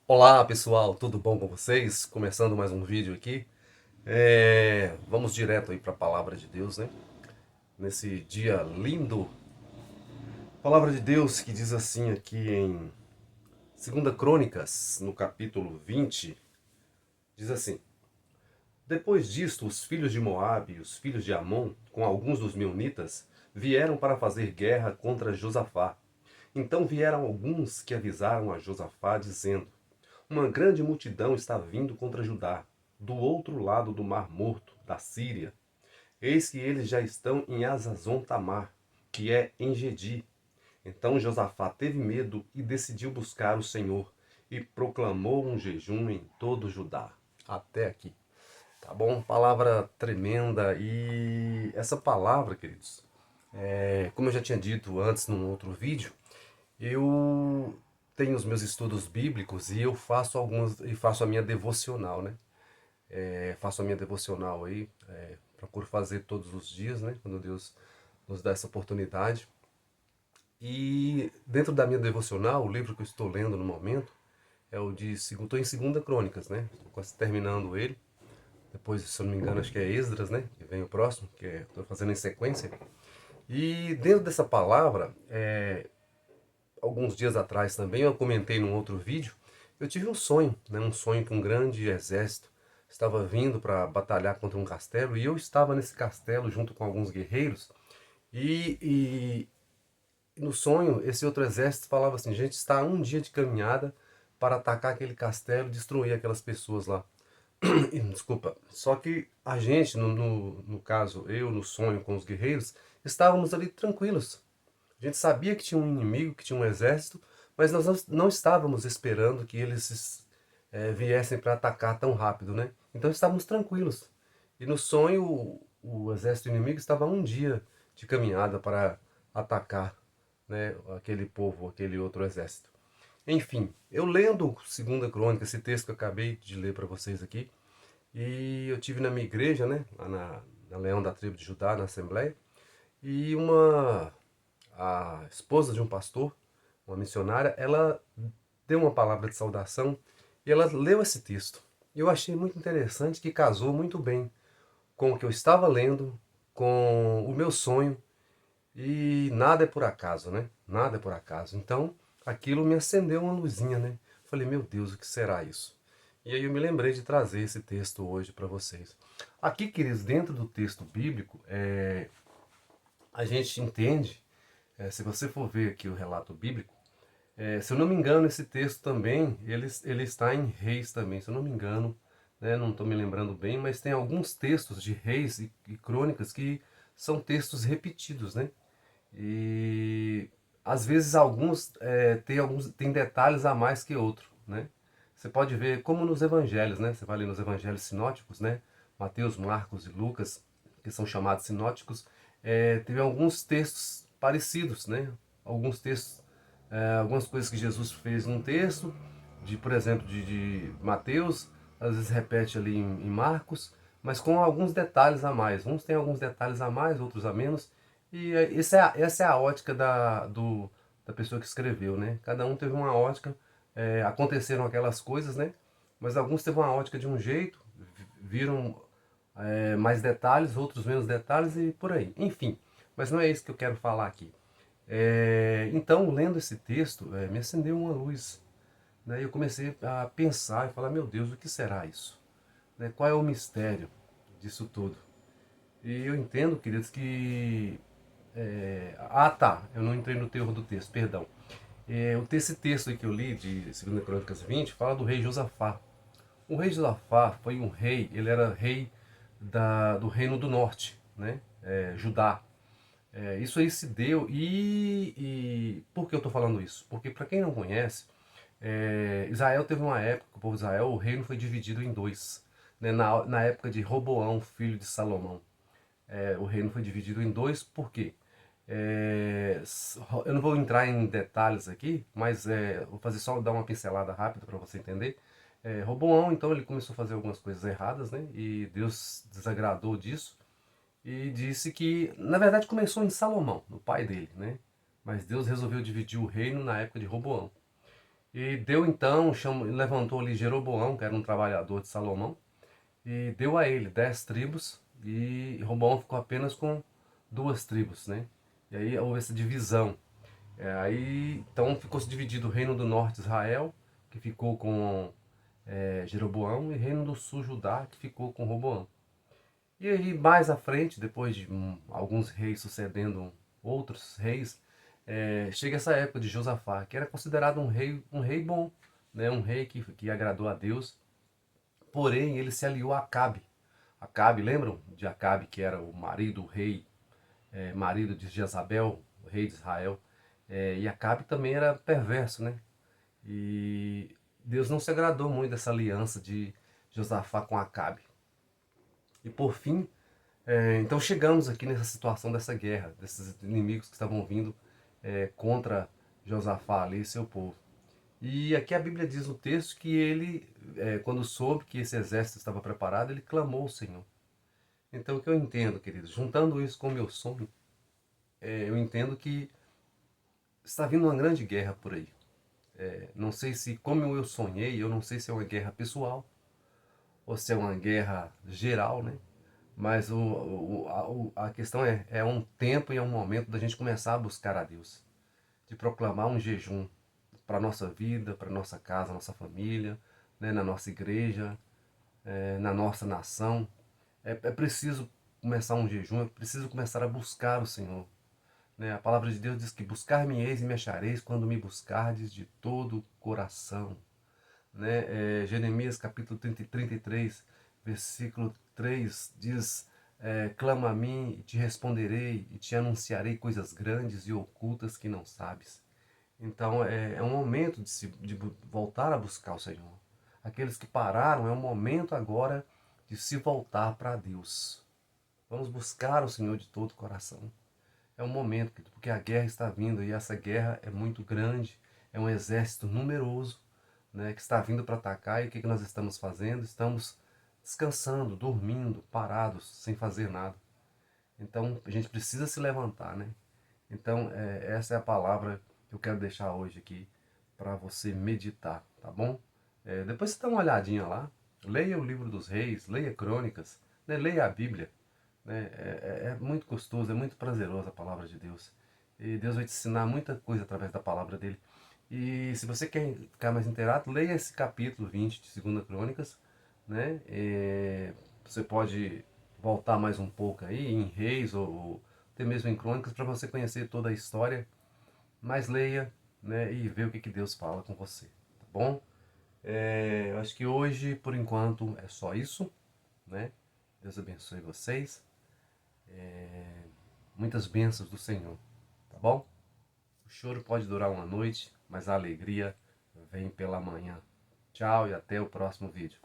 Olá pessoal, tudo bom com vocês? Começando mais um vídeo aqui. Vamos direto aí para a palavra de Deus, né? Nesse dia lindo. Palavra de Deus que diz assim aqui em 2 Crônicas, no capítulo 20, diz assim: Depois disto, os filhos de Moabe e os filhos de Amon, com alguns dos meunitas, vieram para fazer guerra contra Josafá. Então vieram alguns que avisaram a Josafá, dizendo: Uma grande multidão está vindo contra Judá, do outro lado do Mar Morto, da Síria. Eis que eles já estão em Azazon Tamar, que é em Gedi. Então Josafá teve medo e decidiu buscar o Senhor, e proclamou um jejum em todo Judá. Até aqui. Tá bom? Palavra tremenda. E essa palavra, queridos, como eu já tinha dito antes num outro vídeo, eu tenho os meus estudos bíblicos e eu faço alguns e faço a minha devocional, né? Faço a minha devocional aí, procuro fazer todos os dias, né? Quando Deus nos dá essa oportunidade. E dentro da minha devocional, o livro que eu estou lendo no momento é o de, estou em Segunda Crônicas, né? Estou quase terminando ele. Depois, se eu não me engano, acho que é Esdras, né? Que vem o próximo, que estou fazendo em sequência. E dentro dessa palavra, alguns dias atrás também, eu comentei num outro vídeo, eu tive um sonho, né? Um sonho que um grande exército estava vindo para batalhar contra um castelo e eu estava nesse castelo junto com alguns guerreiros e no sonho esse outro exército falava assim, a gente está a um dia de caminhada para atacar aquele castelo e destruir aquelas pessoas lá. Desculpa, só que a gente, no caso eu no sonho com os guerreiros, estávamos ali tranquilos. A gente sabia que tinha um inimigo, que tinha um exército, mas nós não estávamos esperando que eles viessem para atacar tão rápido, né? Então estávamos tranquilos. E no sonho, o exército inimigo estava a um dia de caminhada para atacar, né, aquele povo, aquele outro exército. Enfim, eu lendo Segunda Crônica, esse texto que eu acabei de ler para vocês aqui, e eu tive na minha igreja, né, lá na Leão da Tribo de Judá, na Assembleia, e a esposa de um pastor, uma missionária, ela deu uma palavra de saudação e ela leu esse texto. E eu achei muito interessante que casou muito bem com o que eu estava lendo, com o meu sonho, e nada é por acaso, né? Nada é por acaso. Então, aquilo me acendeu uma luzinha, né? Falei, meu Deus, o que será isso? E aí eu me lembrei de trazer esse texto hoje para vocês. Aqui, queridos, dentro do texto bíblico, a gente entende, se você for ver aqui o relato bíblico, se eu não me engano, esse texto também, ele está em Reis também, se eu não me engano, né, não estou me lembrando bem, mas tem alguns textos de Reis e Crônicas que são textos repetidos, né? E às vezes alguns tem detalhes a mais que outro, né? Você pode ver como nos evangelhos, né? Você vai ler nos evangelhos sinóticos, né? Mateus, Marcos e Lucas, que são chamados sinóticos, teve alguns textos parecidos, né? Alguns textos, algumas coisas que Jesus fez num texto, por exemplo, de Mateus, às vezes repete ali em Marcos, mas com alguns detalhes a mais. Uns têm alguns detalhes a mais, outros a menos. E essa é a ótica da pessoa que escreveu, né? Cada um teve uma ótica, aconteceram aquelas coisas, né? Mas alguns teve uma ótica de um jeito, viram mais detalhes, outros menos detalhes e por aí. Enfim, mas não é isso que eu quero falar aqui. Então, lendo esse texto, me acendeu uma luz. Né? Eu comecei a pensar e falar, meu Deus, o que será isso? Né? Qual é o mistério disso tudo? E eu entendo, queridos, que tá, eu não entrei no teor do texto, perdão. Esse texto aí que eu li, de 2 Crônicas 20, fala do rei Josafá. O rei Josafá foi um rei, ele era rei do reino do norte, né? Judá. Isso aí se deu e por que eu estou falando isso? Porque para quem não conhece, Israel teve uma época, o povo de Israel, o reino foi dividido em dois. Né? Na época de Roboão, filho de Salomão. O reino foi dividido em dois, por quê? Eu não vou entrar em detalhes aqui, mas vou fazer só dar uma pincelada rápida para você entender. Roboão, então, ele começou a fazer algumas coisas erradas, né? E Deus desagradou disso e disse que, na verdade, começou em Salomão, no pai dele, né? Mas Deus resolveu dividir o reino na época de Roboão. E deu então, levantou ali Jeroboão, que era um trabalhador de Salomão, e deu a ele 10 tribos, e Roboão ficou apenas com 2 tribos, né? E aí houve essa divisão. Aí então ficou se dividido o reino do norte Israel, que ficou com Jeroboão, e o reino do sul Judá, que ficou com Roboão. E aí mais à frente, depois de alguns reis sucedendo outros reis, chega essa época de Josafá, que era considerado um rei bom, né? Um rei que agradou a Deus. Porém, ele se aliou a Acabe. Acabe, lembram de Acabe, que era o marido, o rei, marido de Jezabel, o rei de Israel. E Acabe também era perverso, né? E Deus não se agradou muito dessa aliança de Josafá com Acabe. E por fim, então chegamos aqui nessa situação dessa guerra, desses inimigos que estavam vindo contra Josafá ali e seu povo. E aqui a Bíblia diz no texto que ele, quando soube que esse exército estava preparado, ele clamou ao Senhor. Então o que eu entendo, queridos, juntando isso com o meu sonho, eu entendo que está vindo uma grande guerra por aí. Não sei se, como eu sonhei, eu não sei se é uma guerra pessoal ou se é uma guerra geral, né? Mas a questão é um tempo e é um momento da gente começar a buscar a Deus, de proclamar um jejum para a nossa vida, para a nossa casa, nossa família, né, na nossa igreja, na nossa nação. É preciso começar um jejum, é preciso começar a buscar o Senhor. Né? A palavra de Deus diz que buscar-me-eis e me achareis quando me buscardes de todo o coração. Né? Jeremias capítulo 33, versículo 3 diz: clama a mim e te responderei e te anunciarei coisas grandes e ocultas que não sabes. Então é um momento de voltar a buscar o Senhor. Aqueles que pararam, é um momento agora de se voltar para Deus. Vamos buscar o Senhor de todo o coração. É um momento, porque a guerra está vindo e essa guerra é muito grande, é um exército numeroso, né, que está vindo para atacar. E o que nós estamos fazendo? Estamos descansando, dormindo, parados, sem fazer nada. Então a gente precisa se levantar, né? Então essa é a palavra que eu quero deixar hoje aqui para você meditar, tá bom? Depois você dá uma olhadinha lá, leia o livro dos reis, leia crônicas, né? Leia a Bíblia. Né? É muito gostoso, é muito prazeroso a palavra de Deus. E Deus vai te ensinar muita coisa através da palavra dele. E se você quer ficar mais inteirado, leia esse capítulo 20 de 2 Crônicas. Né? Você pode voltar mais um pouco aí em Reis ou até mesmo em Crônicas para você conhecer toda a história. Mas leia, né, e vê o que Deus fala com você. Tá bom? Eu acho que hoje, por enquanto, é só isso. Né? Deus abençoe vocês. Muitas bênçãos do Senhor, tá bom? O choro pode durar uma noite, mas a alegria vem pela manhã. Tchau e até o próximo vídeo.